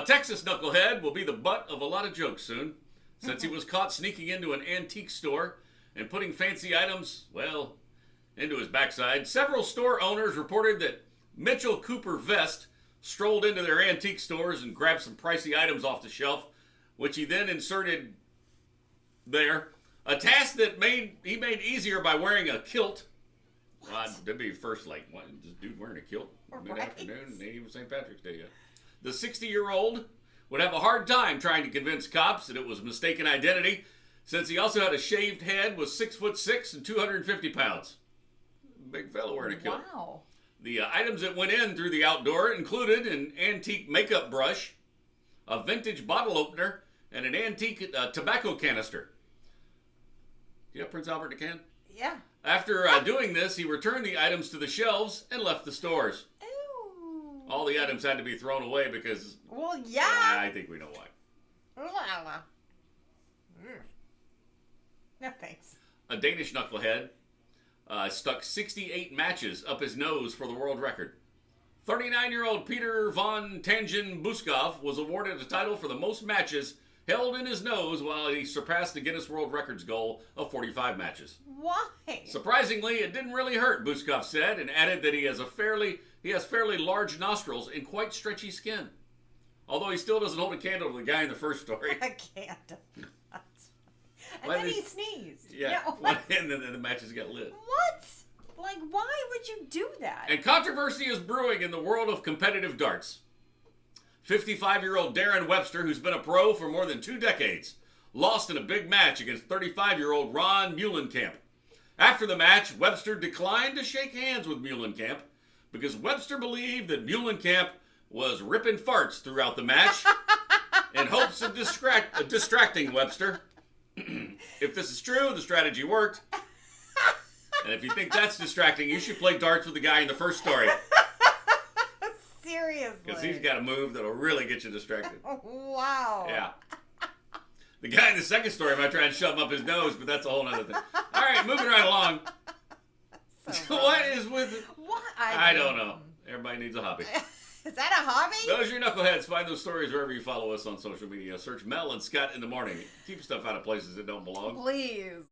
Texas knucklehead will be the butt of a lot of jokes soon, since he was caught sneaking into an antique store and putting fancy items, well, into his backside. Several store owners reported that Mitchell Cooper Vest strolled into their antique stores and grabbed some pricey items off the shelf, which he then inserted there. A task that he made easier by wearing a kilt. Well, that'd be first, like, what, this dude wearing a kilt mid-afternoon, ain't even St. Patrick's Day yet. The 60-year-old would have a hard time trying to convince cops that it was mistaken identity, since he also had a shaved head, was 6'6" and 250 pounds. Big fellow wearing a kilt. Wow. The items that went in through the outdoor included an antique makeup brush, a vintage bottle opener, and an antique tobacco canister. Yeah, Prince Albert the can? Yeah. After doing this, he returned the items to the shelves and left the stores. Ooh. All the items had to be thrown away because... Well, yeah. I think we know why. No thanks. A Danish knucklehead stuck 68 matches up his nose for the world record. 39-year-old Peter von Tangen Buskov was awarded a title for the most matches held in his nose, while he surpassed the Guinness World Records goal of 45 matches. Why? Surprisingly, it didn't really hurt, Buskov said, and added that he has fairly large nostrils and quite stretchy skin. Although he still doesn't hold a candle to the guy in the first story. A candle. And then he sneezed. Yeah. And then the matches got lit. What? Like, why would you do that? And controversy is brewing in the world of competitive darts. 55-year-old Darren Webster, who's been a pro for more than 2 decades, lost in a big match against 35-year-old Ron Muhlenkamp. After the match, Webster declined to shake hands with Muhlenkamp because Webster believed that Muhlenkamp was ripping farts throughout the match in hopes of distracting Webster. If this is true, the strategy worked. And if you think that's distracting, you should play darts with the guy in the first story. Seriously. Because he's got a move that'll really get you distracted. Wow. Yeah. The guy in the second story might try and shove him up his nose, but that's a whole other thing. All right, moving right along. So what is with... What? I don't know. Everybody needs a hobby. Is that a hobby? Those are your knuckleheads. Find those stories wherever you follow us on social media. Search Mel and Scott in the morning. Keep stuff out of places that don't belong. Please.